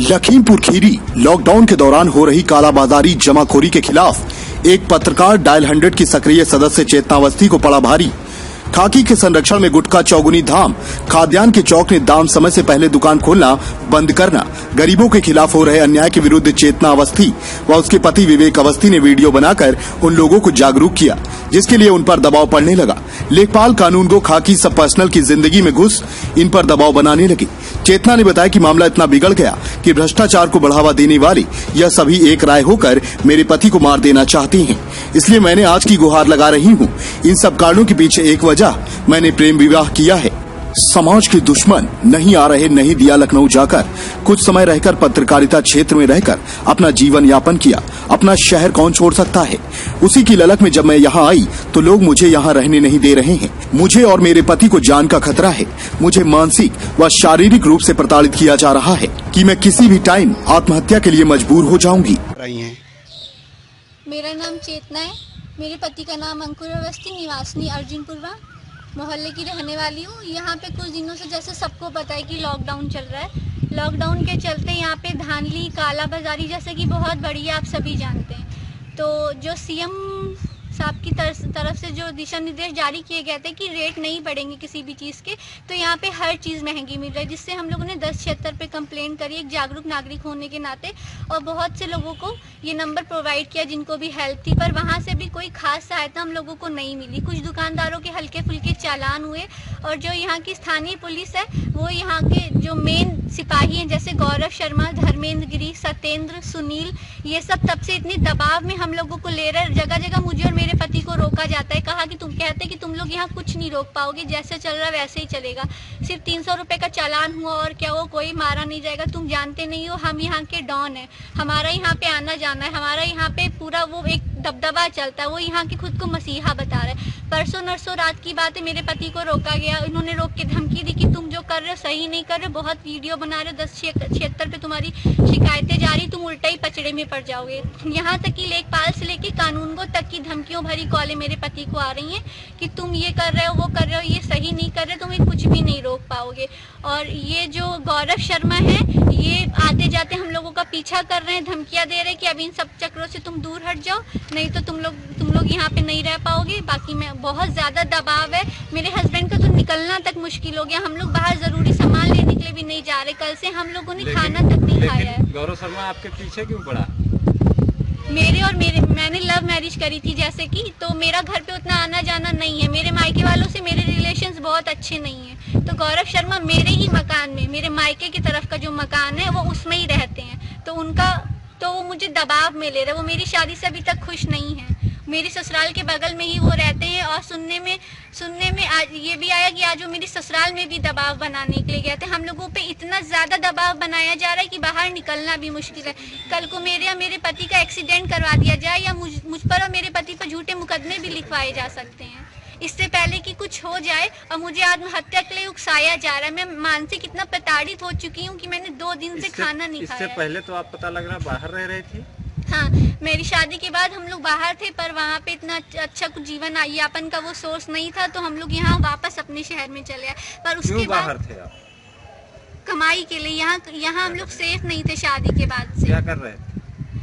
Lakhimpur Kheri lockdown के दौरान हो रही कालाबाजारी जमाखोरी के खिलाफ एक पत्रकार डायल 100 की सक्रिय सदस्य चेतना अवस्थी को पड़ा भारी। खाकी के संरक्षण में गुटखा चौगुनी धाम, खाद्यान्न के चौक ने दाम समय से पहले दुकान खोलना बंद करना, गरीबों के खिलाफ हो रहे अन्याय के विरुद्ध चेतना अवस्थी व उसके पति विवेक अवस्थी ने वीडियो बनाकर उन लोगों को जागरूक किया, जिसके लिए उन पर दबाव पड़ने लगा। लेखपाल कानून को खाकी सब पर्सनल की जिंदगी में घुस इन पर दबाव बनाने लगी। चेतना ने बताया कि मामला इतना बिगड़ गया कि भ्रष्टाचार को बढ़ावा देने वाले यह सभी एक राय होकर मेरे पति को मार देना चाहते हैं, इसलिए मैंने आज की गुहार लगा रही हूँ। इन सब कारणों के पीछे एक वजह, मैंने प्रेम विवाह किया है। समाज के दुश्मन नहीं आ रहे, नहीं दिया लखनऊ जाकर, कुछ समय रहकर पत्रकारिता क्षेत्र में रहकर अपना जीवन यापन किया। अपना शहर कौन छोड़ सकता है। उसी की ललक में जब मैं यहाँ आई तो लोग मुझे यहाँ रहने नहीं दे रहे हैं। मुझे और मेरे पति को जान का खतरा है। मुझे मानसिक व शारीरिक रूप से प्रताड़ित किया जा रहा है कि मैं किसी भी टाइम आत्महत्या के लिए मजबूर हो जाऊंगी। मेरा नाम चेतना है। मेरे पति का नाम अंकुर अवस्थी, निवासनी अर्जुनपुरा मोहल्ले की रहने वाली हूँ। यहाँ पे कुछ दिनों से जैसे सबको पता है कि लॉकडाउन चल रहा है। लॉकडाउन के चलते यहाँ पे धांधली, काला बाजारी जैसे कि बहुत बढ़ी है, आप सभी जानते हैं। तो जो सीएम साहब की तरफ से जो दिशा निर्देश जारी किए गए थे कि रेट नहीं बढ़ेंगे किसी भी चीज़ के, तो यहाँ पे हर चीज़ महंगी मिल रही है, जिससे हम लोगों ने 1076 पे कंप्लेन करी एक जागरूक नागरिक होने के नाते, और बहुत से लोगों को ये नंबर प्रोवाइड किया जिनको भी हेल्प थी, पर वहाँ से भी कोई खास सहायता हम लोगों को नहीं मिली। कुछ दुकानदारों के हल्के फुल्के चालान हुए, और जो यहाँ की स्थानीय पुलिस है वो यहाँ के जो मेन सिपाही हैं जैसे गौरव शर्मा, धर्मेंद्र गिरी, सत्येंद्र, सुनील, ये सब तब से इतने दबाव में हम लोगों को ले रहे। जगह जगह मुझे और मेरे पति को रोका जाता है, कहा कि तुम कहते हैं कि तुम लोग यहाँ कुछ नहीं रोक पाओगे, जैसे चल रहा वैसे ही चलेगा। सिर्फ 300 रुपए का चालान हुआ और क्या हो, कोई मारा नहीं जाएगा, तुम जानते नहीं हो हम यहाँ के डॉन है, हमारा यहाँ पे आना जाना है, हमारा यहाँ पे पूरा वो एक दबदबा चलता है। वो यहाँ के खुद को मसीहा बता रहे हैं। परसों नरसों रात की बात है, मेरे पति को रोका गया। इन्होंने रोक के धमकी दी कि तुम जो कर रहे हो सही नहीं कर रहे, बहुत वीडियो बना रहे हो, 1076 पे तुम्हारी शिकायतें जारी, तुम उल्टा ही पचड़े में पड़ जाओगे। यहाँ तक कि लेखपाल से लेके कानून को तक की धमकियों भरी कॉलें मेरे पति को आ रही हैं कि तुम ये कर रहे हो, वो कर रहे हो, ये सही नहीं कर रहे, तुम्हें कुछ भी नहीं रोक पाओगे। और ये जो गौरव शर्मा है, ये आते जाते हम लोगों का पीछा कर रहे हैं, धमकियां दे रहे हैं कि अब इन सब चक्रों से तुम दूर हट जाओ, नहीं तो तुम लोग यहाँ पे नहीं रह पाओगे। बाकी मैं बहुत ज्यादा दबाव है। मेरे हस्बैंड का तो निकलना तक मुश्किल हो गया। हम लोग बाहर जरूरी सामान लेने के लिए भी नहीं जा रहे। कल से हम लोगों ने खाना तक नहीं खाया है। गौरव शर्मा आपके पीछे क्यों पड़ा? मैंने लव मैरिज करी थी जैसे कि, तो मेरा घर पे उतना आना जाना नहीं है। मेरे मायके वालों से मेरे रिलेशंस बहुत अच्छे नहीं है। तो गौरव शर्मा मेरे ही मकान में, मेरे मायके की तरफ का जो मकान है वो उसमें ही रहते हैं, तो वो मुझे दबाव में ले रहे। वो मेरी शादी से अभी तक खुश नहीं है। मेरी ससुराल के बगल में ही वो रहते हैं, और सुनने में आज ये भी आया कि आज वो मेरी ससुराल में भी दबाव बनाने के लिए गए थे। हम लोगों पे इतना ज्यादा दबाव बनाया जा रहा है कि बाहर निकलना भी मुश्किल है। कल को मेरे या मेरे पति का एक्सीडेंट करवा दिया जाए, या मुझ पर और मेरे पति पर झूठे मुकदमे भी लिखवाए जा सकते हैं, इससे पहले कि कुछ हो जाए। और मुझे आत्महत्या के लिए उकसाया जा रहा है। मैं मानसिक इतना प्रताड़ित हो चुकी हूँ कि मैंने 2 दिन से खाना नहीं खाया। इससे पहले तो आप पता लग रहा बाहर रह रही थी? हाँ, मेरी शादी के बाद हम लोग बाहर थे, पर वहाँ पे इतना अच्छा कुछ जीवन यापन का वो सोर्स नहीं था, तो हम लोग यहाँ वापस अपने शहर में चले आए। पर उसके बाद बाहर थे आप? कमाई के लिए। यहाँ हम लोग सेफ नहीं थे शादी के बाद से। क्या कर रहे थे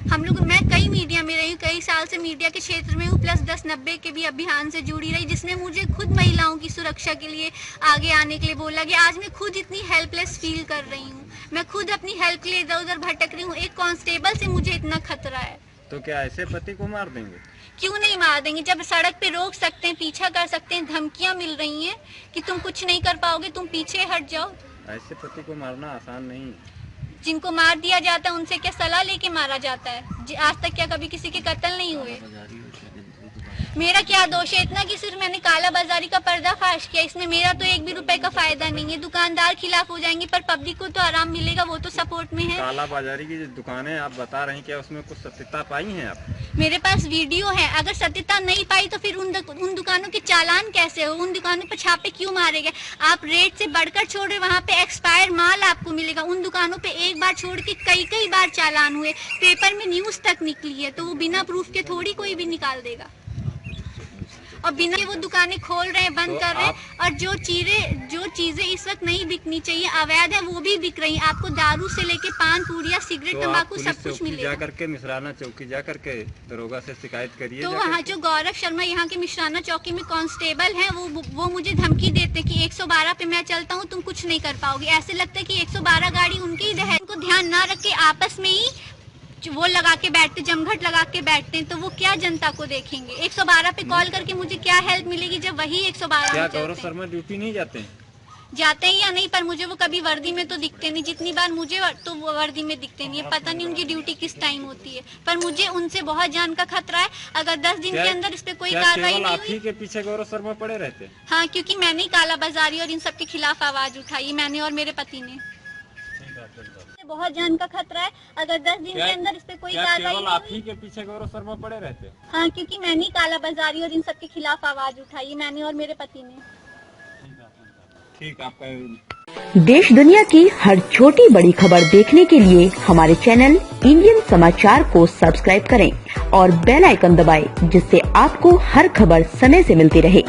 हम लोग? मैं कई मीडिया में रही हूँ, कई साल से मीडिया के क्षेत्र में हूँ, प्लस 1090 के भी अभियान से जुड़ी रही, जिसमें मुझे खुद महिलाओं की सुरक्षा के लिए आगे आने के लिए बोला गया। आज मैं खुद इतनी हेल्पलेस फील कर रही हूँ। मैं खुद अपनी हेल्प के लिए इधर उधर भटक रही हूँ। एक कांस्टेबल से मुझे इतना खतरा है। तो क्या ऐसे पति को मार देंगे? क्यों नहीं मार देंगे? जब सड़क पे रोक सकते हैं, पीछा कर सकते हैं, धमकियां मिल रही हैं कि तुम कुछ नहीं कर पाओगे, तुम पीछे हट जाओ। ऐसे पति को मारना आसान नहीं। जिनको मार दिया जाता है उनसे क्या सलाह लेके मारा जाता है? आज तक क्या कभी किसी के कत्ल नहीं हुए? मेरा क्या दोष है इतना कि सिर्फ मैंने काला बाजारी का पर्दाफाश किया, इसमें मेरा तो 1 भी रुपए का फायदा नहीं है। दुकानदार खिलाफ हो जाएंगे, पर पब्लिक को तो आराम मिलेगा, वो तो सपोर्ट में है। काला बाजारी की जो दुकानें आप बता रही हैं, क्या उसमें कुछ सत्यता पाई हैं आप? मेरे पास वीडियो है। अगर सत्यता नहीं पाई तो फिर उन दुकानों के चालान कैसे हो? उन दुकानों पर छापे क्यों मारे गए? आप रेट से बढ़कर छोड़ रहे, वहाँ पे एक्सपायर माल आपको मिलेगा। उन दुकानों पे एक बार छोड़ के कई बार चालान हुए, पेपर में न्यूज तक निकली है, तो वो बिना प्रूफ के थोड़ी कोई भी निकाल देगा। और बिना वो दुकानें खोल रहे हैं, बंद तो कर रहे हैं। और जो चीजें इस वक्त नहीं बिकनी चाहिए, अवैध है, वो भी बिक रही है। आपको दारू से लेके पान, पूड़िया, सिगरेट, तंबाकू सब कुछ मिलेगा। जा करके मिश्राना चौकी जा करके दरोगा से शिकायत करिए। तो वहाँ जो गौरव शर्मा यहाँ के मिश्राना चौकी में कांस्टेबल हैं, वो मुझे धमकी देते कि 112 पे मैं चलता हूँ, तुम कुछ नहीं कर पाओगे। ऐसे लगता है कि 112 गाड़ी उनकी ही है। उनको ध्यान ना रख के आपस में ही वो लगा के बैठते, जमघट लगा के बैठते हैं, तो वो क्या जनता को देखेंगे। 112 पे कॉल करके मुझे क्या हेल्प मिलेगी जब वही 112 क्या गौरव शर्मा ड्यूटी नहीं जाते हैं? जाते हैं या नहीं, पर मुझे वो कभी वर्दी में तो दिखते नहीं। जितनी बार मुझे तो वो वर्दी में दिखते नहीं है। पता नहीं उनकी ड्यूटी किस टाइम होती है, पर मुझे उनसे बहुत जान का खतरा है। अगर 10 दिन के अंदर इस पे कोई कार्रवाई नहीं हुई। के पीछे गौरव शर्मा पड़े रहते? हाँ, क्योंकि मैंने ही कालाबाजारी और इन सब के खिलाफ आवाज उठाई, मैंने और मेरे पति ने। बहुत जान का खतरा है। अगर 10 दिन के अंदर इस पे कोई कार्रवाई नहीं आप ही के पीछे गौरव शर्मा पड़े रहते? हाँ, क्योंकि मैंने ही कालाबाजारी और इन सब के खिलाफ आवाज उठाई, मैंने और मेरे पति ने। ठीक, आपका देश दुनिया की हर छोटी बड़ी खबर देखने के लिए हमारे चैनल इंडियन समाचार को सब्सक्राइब करें और बेल आइकन दबाएं, जिससे आपको हर खबर समय से मिलती रहे।